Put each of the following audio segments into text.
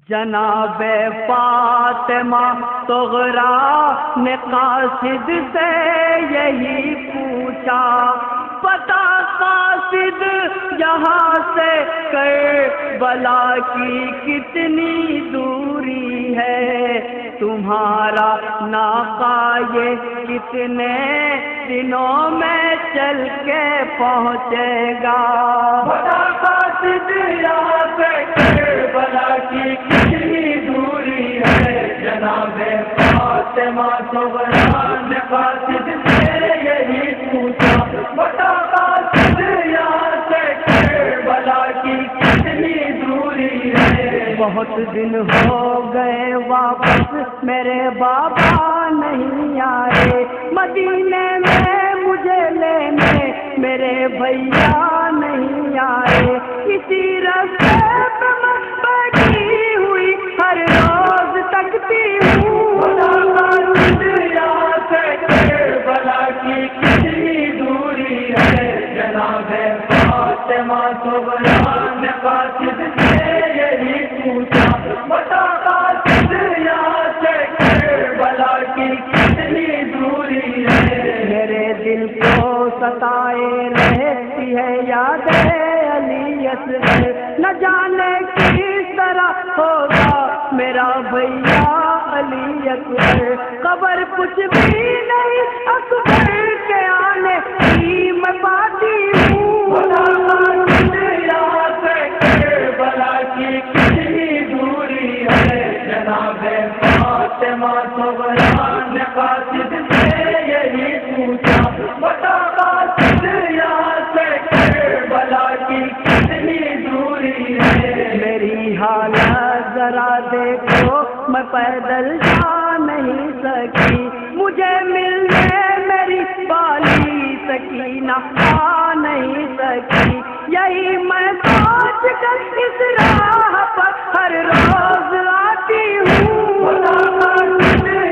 جناب فاطمہ صغریٰ نے قاصد سے یہی پوچھا، پتہ قاصد یہاں سے کربلا کی کتنی دوری ہے، تمہارا ناقا یہ کتنے دنوں میں چل کے پہنچے گا؟ پتہ قاصد یہاں سے کربلا کی کتنی دوری ہے، جناب فاطمہ صغریٰ نے قاصد سے یہی پوچھا، پتہ قاصد یہاں سے کربلا کی کتنی دوری ہے۔ بہت دن ہو گئے واپس میرے بابا نہیں آئے، مدینے میں مجھے لینے میرے بھیا نہیں آئے، اسی راستے پہ میں بیٹھی ہوئی ہر روز تکتی ہوں، یہاں سے کربلا کی کتنی دوری ہے، جناب فاطمہ صغریٰ نے قاصد سے یہی پوچھا، بتا قاصد یہاں سے کربلا کی کتنی دوری ہے۔ میرے دل کو ستائے رہتی ہے یاد علی اصغر، نہ جانے کس طرح ہوگا میرا بھیا علی اکبر، خبر کچھ بھی نہیں اکبر کے آنے کی میں پاتی ہوں، یہاں سے کربلا کی کتنی دوری ہے، جناب فاطمہ صغریٰ نے قاصد سے یہی پوچھا، بتا قاصد یہاں سے کربلا کی کتنی دوری ہے۔ میری حالت ذرا دیکھو، میں پیدل جا نہیں سکی، مجھے ملنے میری بالی سکینہ آ نہیں سکی، یہی میں سوچ کر اس راہ پر ہر روز آتی ہوں،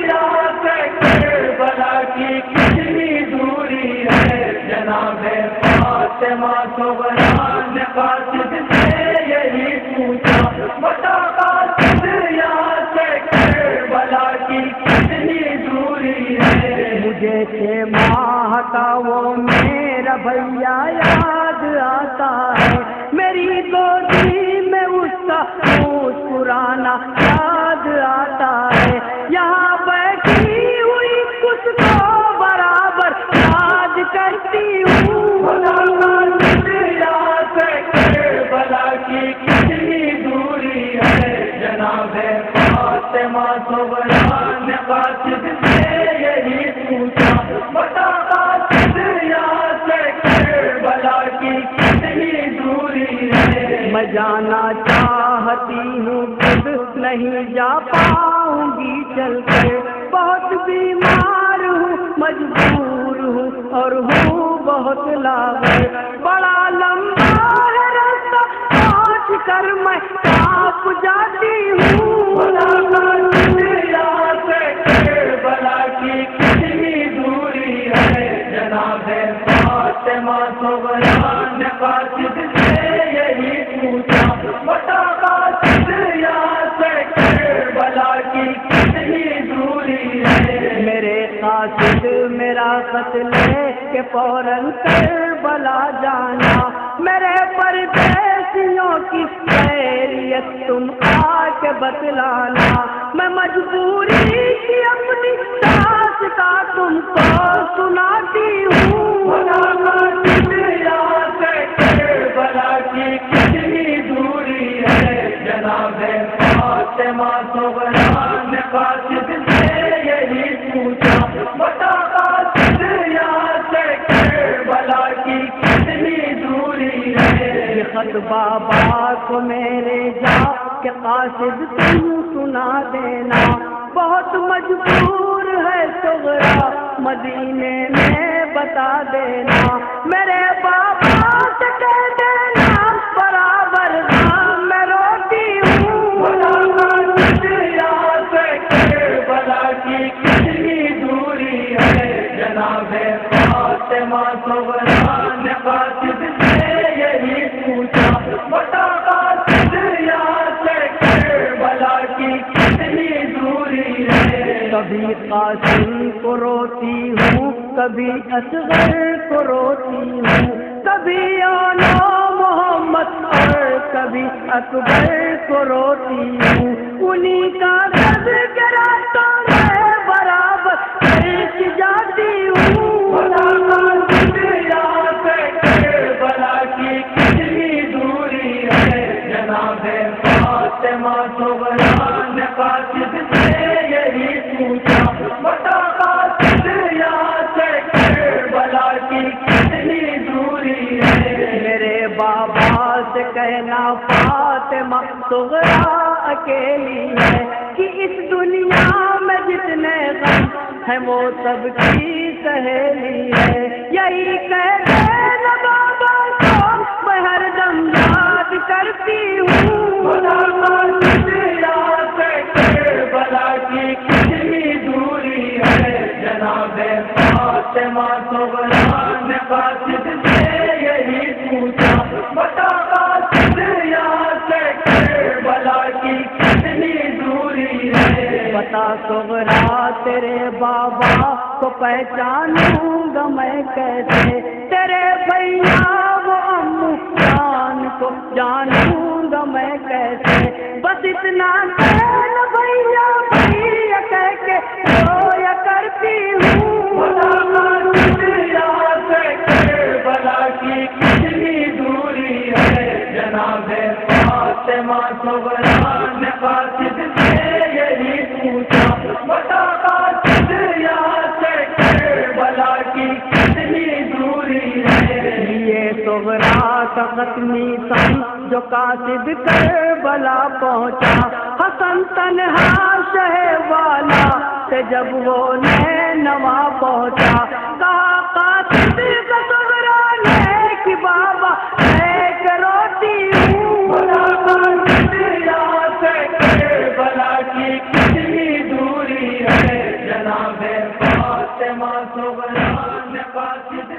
یہاں سے کربلا کی کتنی دوری ہے، جناب فاطمہ صغریٰ نے قاصد سے یہی پوچھا، بتا قاصد یہاں سے کربلا کی کتنی دوری ہے۔ مجھے 6 ماہ کا وہ میرا بھیا یاد آتا ہے، میری گودی میں اس کا مسکرانا یاد آتا ہے، یہاں بیٹھی ہوئی اس کو برابر یاد کرتی ہوں، یہاں سے کربلا کی کتنی دوری ہے، جناب فاطمہ صغریٰ نے قاصد سے یہی پوچھا، بتا قاصد یہاں سے کربلا کی کتنی دوری ہے۔ میں جانا چاہتی ہوں خود نہیں جا پاؤں گی چل کر، بہت بیمار ہوں مجبور ہوں اور ہوں بہت لاغر، بڑا لمبا ہے راستہ پہنچ کر میں کانپ جاتی ہوں، یہاں سے کربلا کی کتنی دوری ہے، جناب فاطمہ صغریٰ نے قاصد سے یہی پوچھا، بتا قاصد یہاں سے کربلا کی کتنی دوری ہے۔ میرے قاصد میرا خط لے کے فوراً کربلا جانا، میرے پردیسیوں کی خیریت تم آ کے بتلانا، میں مجبوری کی اپنی داستاں تم کو سناتی ہوں، یہاں سے کربلا کی کتنی دوری ہے، جناب فاطمہ صغریٰ نے قاصد سے یہی پوچھا، بتا قاصد یہاں سے کربلا کی کتنی دوری ہے۔ یہ خط بابا کو میرے جا کے قاصد تم سنا دینا، بہت مجبور ہے صغریٰ مدینے میں بتا دینا، میرے بابا سے کہہ دینا برابر غم میں روتی ہوں، یہاں سے کربلا کی کتنی دوری ہے، جناب فاطمہ صغریٰ نے قاصد سے یہی پوچھا، بتا قاصد یہاں سے کربلا کبھی قاسم کو روتی ہوں، کبھی اصغر کو روتی ہوں، کبھی اعلیٰ محمد اور کبھی اکبر کو روتی ہوں، انہیں کا تذکرہ تو میں برابر کرچ جاتی ہوں۔ بلا کی کتنی دوری ہے، جناب فاطمہ صغریٰ نے قاصد سے یہی پوچھا، بتا قاصد یہاں سے کربلا کی کتنی دوری ہے۔ میرے بابا سے کہنا فاطمہ صغریٰ اکیلی ہے، کہ اس دنیا میں جتنے غم ہے وہ سب کی سہیلی ہے، یہی کہہ دینا بابا کو میں ہر دم یاد کرتی ہوں۔ بلا کی کتنی دوری ہے، جناب فاطمہ صغریٰ نے قاصد سے یہی پوچھا، بتا قاصد یہاں سے کربلا کی کتنی دوری ہے۔ بتا صغریٰ تیرے بابا کو پہچانوں گا میں کیسے، تیرے بھیا وہ امو جان کو جانوں گا میں کیسے، بس اتنا کہنا بھیا بھیا کہہ کے رویا کرتی ہوں۔ بلا کی کتنی دوری ہے، جناب فاطمہ صغریٰ نے قاصد سے یہی پوچھا، بتا قاصد یہاں سے کربلا کی کتنی دوری ہے۔ یہ صغریٰ کا ختمی سن جو قاصد کربلا پہنچا، حسن تنہا شہ والا سے جب وہ نینوا پہنچا، کہا قاصد کا صغریٰ نے کہ بابا ہے کہ روتی ہوں۔ بلا کی کتنی دوری ہے، جناب فاطمہ صغریٰ نے قاصد